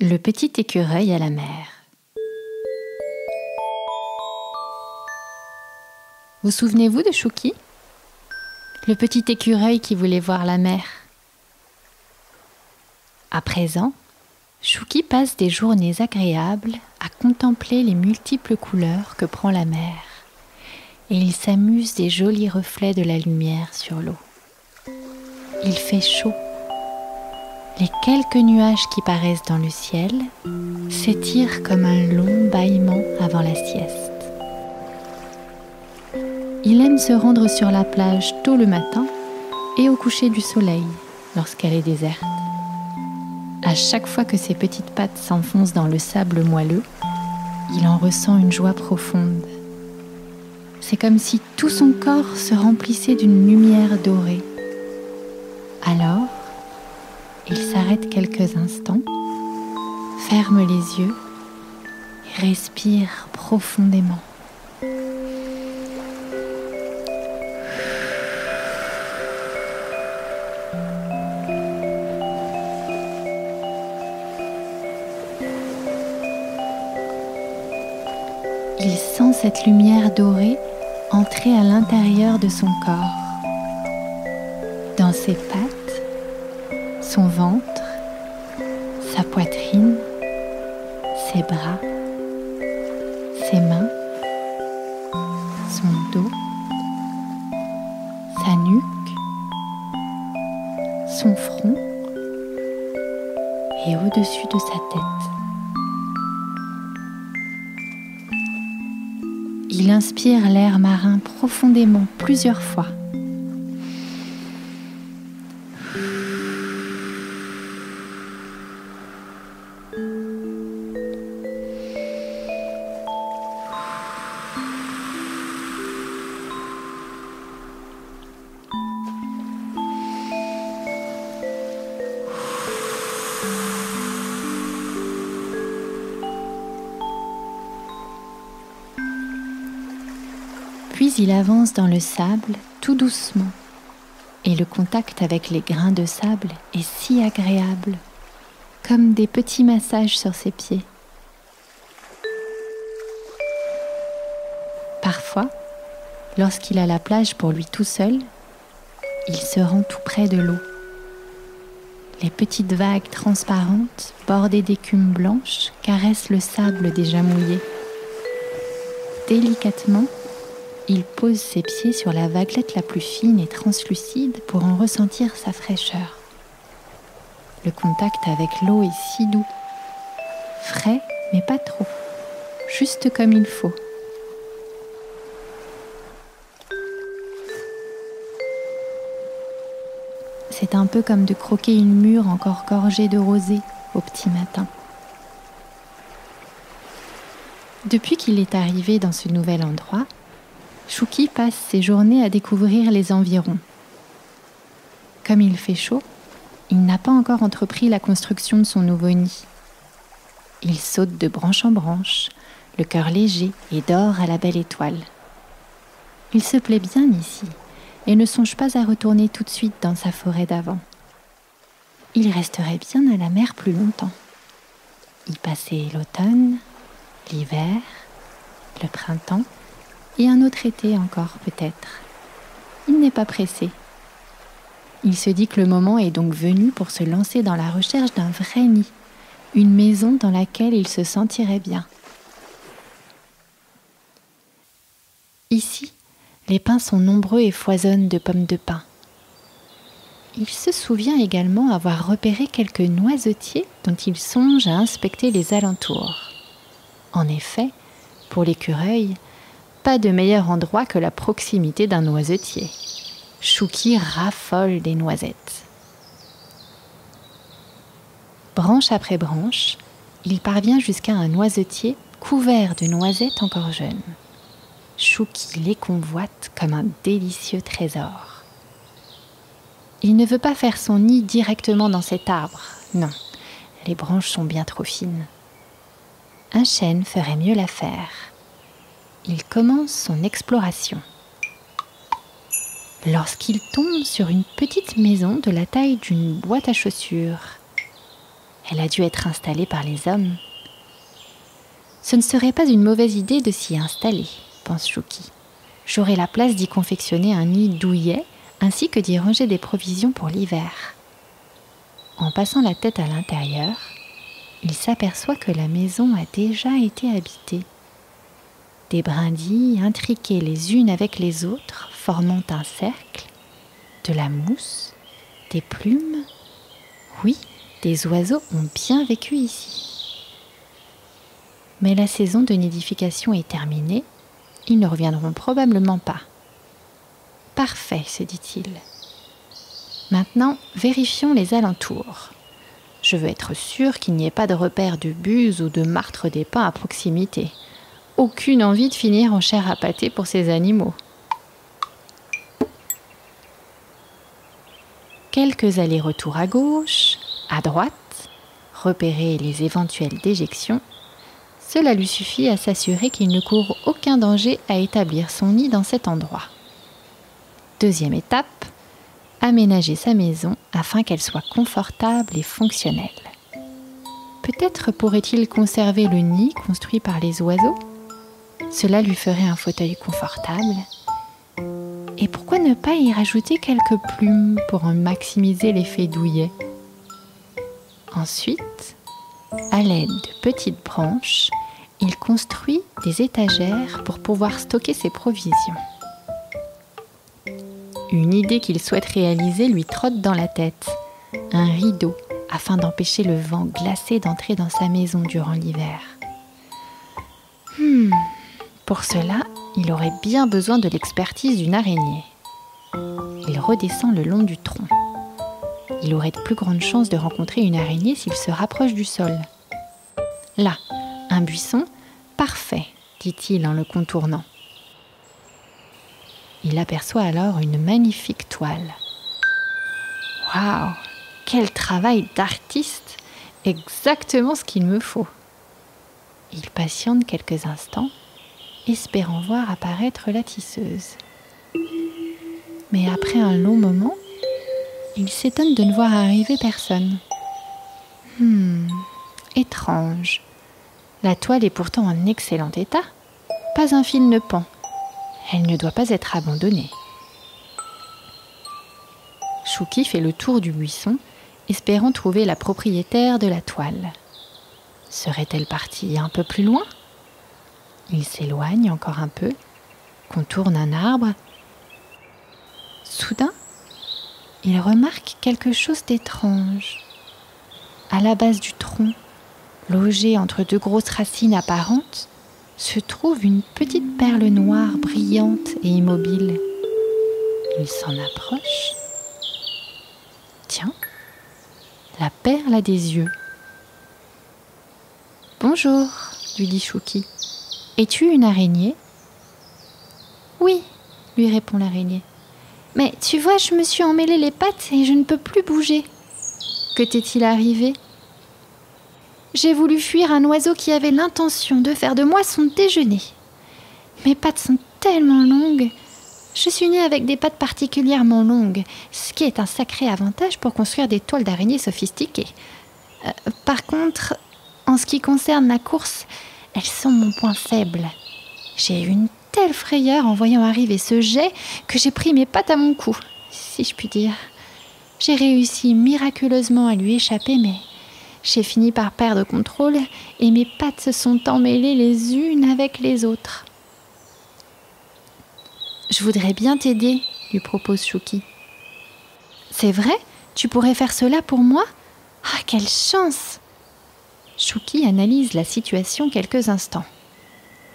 Le petit écureuil à la mer. Vous souvenez-vous de Chouki? Le petit écureuil qui voulait voir la mer. À présent, Chouki passe des journées agréables à contempler les multiples couleurs que prend la mer, et il s'amuse des jolis reflets de la lumière sur l'eau. Il fait chaud. Les quelques nuages qui paraissent dans le ciel s'étirent comme un long bâillement avant la sieste. Il aime se rendre sur la plage tôt le matin et au coucher du soleil lorsqu'elle est déserte. À chaque fois que ses petites pattes s'enfoncent dans le sable moelleux, il en ressent une joie profonde. C'est comme si tout son corps se remplissait d'une lumière dorée. Alors, il s'arrête quelques instants, ferme les yeux et respire profondément. Il sent cette lumière dorée entrer à l'intérieur de son corps, dans ses pattes, son ventre, sa poitrine, ses bras, ses mains, son dos, sa nuque, son front et au-dessus de sa tête. Il inspire l'air marin profondément plusieurs fois. Puis il avance dans le sable tout doucement et le contact avec les grains de sable est si agréable, comme des petits massages sur ses pieds. Parfois, lorsqu'il a la plage pour lui tout seul, il se rend tout près de l'eau. Les petites vagues transparentes, bordées d'écume blanche, caressent le sable déjà mouillé. Délicatement, il pose ses pieds sur la vaguelette la plus fine et translucide pour en ressentir sa fraîcheur. Le contact avec l'eau est si doux, frais mais pas trop, juste comme il faut. C'est un peu comme de croquer une mûre encore gorgée de rosée au petit matin. Depuis qu'il est arrivé dans ce nouvel endroit, Chouki passe ses journées à découvrir les environs. Comme il fait chaud, il n'a pas encore entrepris la construction de son nouveau nid. Il saute de branche en branche, le cœur léger et dort à la belle étoile. Il se plaît bien ici et ne songe pas à retourner tout de suite dans sa forêt d'avant. Il resterait bien à la mer plus longtemps. Y passer l'automne, l'hiver, le printemps, et un autre été encore peut-être. Il n'est pas pressé. Il se dit que le moment est donc venu pour se lancer dans la recherche d'un vrai nid, une maison dans laquelle il se sentirait bien. Ici, les pins sont nombreux et foisonnent de pommes de pin. Il se souvient également avoir repéré quelques noisetiers dont il songe à inspecter les alentours. En effet, pour l'écureuil, pas de meilleur endroit que la proximité d'un noisetier. Chouki raffole des noisettes. Branche après branche, il parvient jusqu'à un noisetier couvert de noisettes encore jeunes. Chouki les convoite comme un délicieux trésor. Il ne veut pas faire son nid directement dans cet arbre. Non, les branches sont bien trop fines. Un chêne ferait mieux l'affaire. Il commence son exploration. Lorsqu'il tombe sur une petite maison de la taille d'une boîte à chaussures. Elle a dû être installée par les hommes. Ce ne serait pas une mauvaise idée de s'y installer, pense Chouki. J'aurai la place d'y confectionner un nid douillet ainsi que d'y ranger des provisions pour l'hiver. En passant la tête à l'intérieur, il s'aperçoit que la maison a déjà été habitée. Des brindilles intriquées les unes avec les autres, formant un cercle, de la mousse, des plumes. Oui, des oiseaux ont bien vécu ici. Mais la saison de nidification est terminée, ils ne reviendront probablement pas. Parfait, se dit-il. Maintenant, vérifions les alentours. Je veux être sûr qu'il n'y ait pas de repères de buses ou de martres des pins à proximité. Aucune envie de finir en chair à pâté pour ces animaux. Quelques allers-retours à gauche, à droite, repérer les éventuelles déjections. Cela lui suffit à s'assurer qu'il ne court aucun danger à établir son nid dans cet endroit. Deuxième étape, aménager sa maison afin qu'elle soit confortable et fonctionnelle. Peut-être pourrait-il conserver le nid construit par les oiseaux ? Cela lui ferait un fauteuil confortable. Et pourquoi ne pas y rajouter quelques plumes pour en maximiser l'effet douillet ? Ensuite, à l'aide de petites branches, il construit des étagères pour pouvoir stocker ses provisions. Une idée qu'il souhaite réaliser lui trotte dans la tête. Un rideau, afin d'empêcher le vent glacé d'entrer dans sa maison durant l'hiver. Pour cela, il aurait bien besoin de l'expertise d'une araignée. Il redescend le long du tronc. Il aurait de plus grandes chances de rencontrer une araignée s'il se rapproche du sol. Là, un buisson, parfait, dit-il en le contournant. Il aperçoit alors une magnifique toile. Waouh, quel travail d'artiste! Exactement ce qu'il me faut. Il patiente quelques instants, espérant voir apparaître la tisseuse. Mais après un long moment, il s'étonne de ne voir arriver personne. Étrange. La toile est pourtant en excellent état. Pas un fil ne pend. Elle ne doit pas être abandonnée. Chouki fait le tour du buisson, espérant trouver la propriétaire de la toile. Serait-elle partie un peu plus loin ? Il s'éloigne encore un peu, contourne un arbre. Soudain, il remarque quelque chose d'étrange. À la base du tronc, logée entre deux grosses racines apparentes, se trouve une petite perle noire brillante et immobile. Il s'en approche. Tiens, la perle a des yeux. « Bonjour », lui dit Chouki. « Es-tu une araignée ?»« Oui », lui répond l'araignée. « Mais tu vois, je me suis emmêlé les pattes et je ne peux plus bouger. » « Que t'est-il arrivé ?»« J'ai voulu fuir un oiseau qui avait l'intention de faire de moi son déjeuner. Mes pattes sont tellement longues. Je suis née avec des pattes particulièrement longues, ce qui est un sacré avantage pour construire des toiles d'araignées sophistiquées. Par contre, en ce qui concerne la course, elles sont mon point faible. J'ai eu une telle frayeur en voyant arriver ce jet que j'ai pris mes pattes à mon cou, si je puis dire. J'ai réussi miraculeusement à lui échapper, mais j'ai fini par perdre contrôle et mes pattes se sont emmêlées les unes avec les autres. « Je voudrais bien t'aider, » lui propose Chouki. « C'est vrai ? Tu pourrais faire cela pour moi ? Ah, quelle chance !» Chouki analyse la situation quelques instants.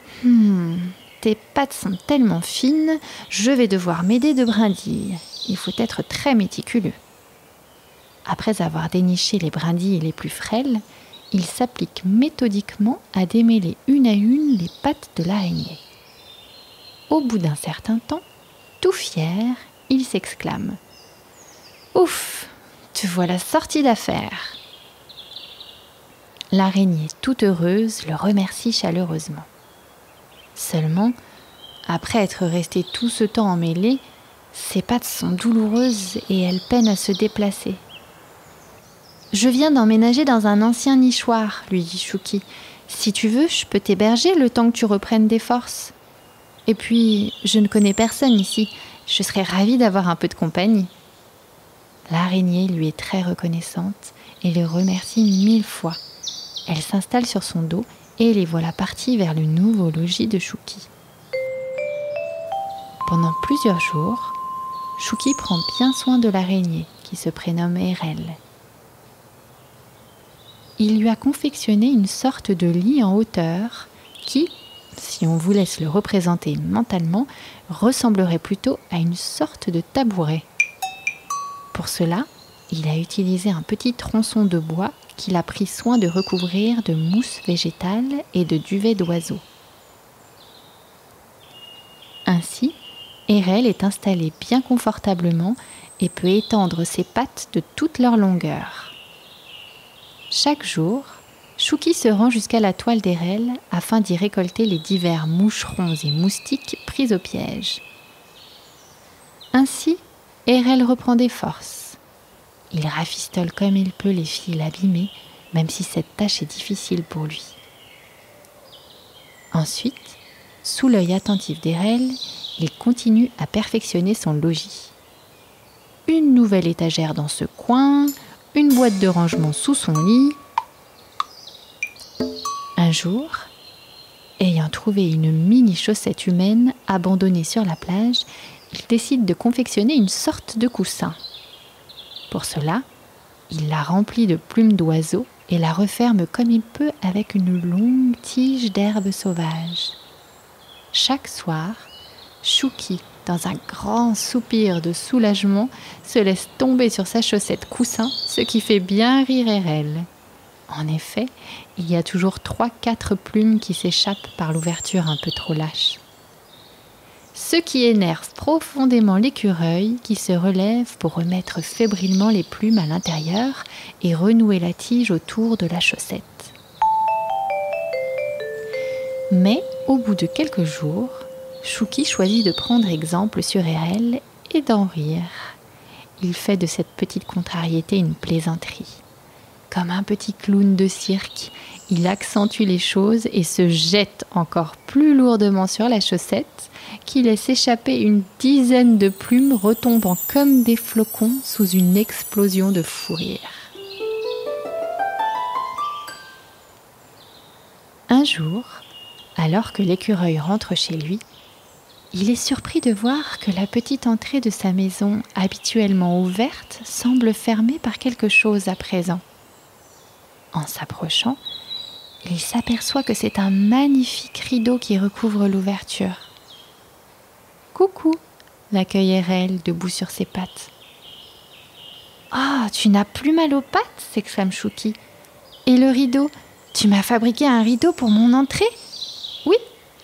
« Tes pattes sont tellement fines, je vais devoir m'aider de brindilles. Il faut être très méticuleux. » Après avoir déniché les brindilles les plus frêles, il s'applique méthodiquement à démêler une à une les pattes de l'araignée. Au bout d'un certain temps, tout fier, il s'exclame « Ouf, te voilà sorti d'affaire !» L'araignée, toute heureuse, le remercie chaleureusement. Seulement, après être restée tout ce temps emmêlée, ses pattes sont douloureuses et elle peine à se déplacer. « Je viens d'emménager dans un ancien nichoir, lui dit Chouki. Si tu veux, je peux t'héberger le temps que tu reprennes des forces. Et puis, je ne connais personne ici. Je serais ravie d'avoir un peu de compagnie. » L'araignée lui est très reconnaissante et le remercie 1000 fois. Elle s'installe sur son dos et les voilà partis vers le nouveau logis de Chouki. Pendant plusieurs jours, Chouki prend bien soin de l'araignée qui se prénomme Erel. Il lui a confectionné une sorte de lit en hauteur qui, si on vous laisse le représenter mentalement, ressemblerait plutôt à une sorte de tabouret. Pour cela, il a utilisé un petit tronçon de bois qu'il a pris soin de recouvrir de mousse végétale et de duvet d'oiseaux. Ainsi, Erel est installée bien confortablement et peut étendre ses pattes de toute leur longueur. Chaque jour, Chouki se rend jusqu'à la toile d'Erel afin d'y récolter les divers moucherons et moustiques pris au piège. Ainsi, Erel reprend des forces. Il rafistole comme il peut les fils abîmés, même si cette tâche est difficile pour lui. Ensuite, sous l'œil attentif d'Erel, il continue à perfectionner son logis. Une nouvelle étagère dans ce coin, une boîte de rangement sous son lit. Un jour, ayant trouvé une mini chaussette humaine abandonnée sur la plage, il décide de confectionner une sorte de coussin. Pour cela, il la remplit de plumes d'oiseaux et la referme comme il peut avec une longue tige d'herbe sauvage. Chaque soir, Chouki, dans un grand soupir de soulagement, se laisse tomber sur sa chaussette coussin, ce qui fait bien rire Erel. En effet, il y a toujours 3-4 plumes qui s'échappent par l'ouverture un peu trop lâche. Ce qui énerve profondément l'écureuil qui se relève pour remettre fébrilement les plumes à l'intérieur et renouer la tige autour de la chaussette. Mais au bout de quelques jours, Chouki choisit de prendre exemple sur Erel et d'en rire. Il fait de cette petite contrariété une plaisanterie. Comme un petit clown de cirque, il accentue les choses et se jette encore plus lourdement sur la chaussette, qui laisse échapper une dizaine de plumes retombant comme des flocons sous une explosion de fou rire. Un jour, alors que l'écureuil rentre chez lui, il est surpris de voir que la petite entrée de sa maison, habituellement ouverte, semble fermée par quelque chose à présent. En s'approchant, il s'aperçoit que c'est un magnifique rideau qui recouvre l'ouverture. « Coucou !» l'accueille Erel, debout sur ses pattes. « Ah, tu n'as plus mal aux pattes !» s'exclame Chouki. « Et le rideau, tu m'as fabriqué un rideau pour mon entrée ?»« Oui,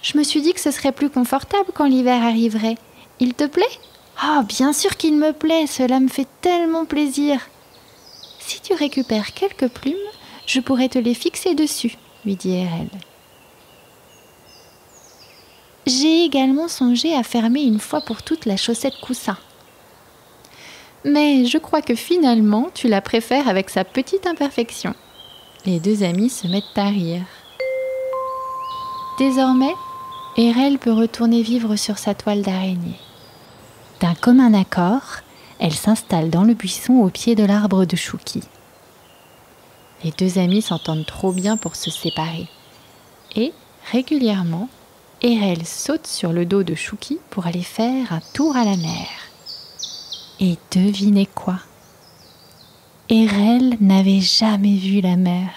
je me suis dit que ce serait plus confortable quand l'hiver arriverait. Il te plaît ?»« Ah, bien sûr qu'il me plaît, cela me fait tellement plaisir. Si tu récupères quelques plumes, je pourrais te les fixer dessus, » lui dit Erel. « J'ai également songé à fermer une fois pour toutes la chaussette coussin. Mais je crois que finalement, tu la préfères avec sa petite imperfection. » Les deux amis se mettent à rire. Désormais, Erel peut retourner vivre sur sa toile d'araignée. D'un commun accord, elle s'installe dans le buisson au pied de l'arbre de Chouki. Les deux amis s'entendent trop bien pour se séparer. Et, régulièrement, Erel saute sur le dos de Chouki pour aller faire un tour à la mer. Et devinez quoi ? Erel n'avait jamais vu la mer.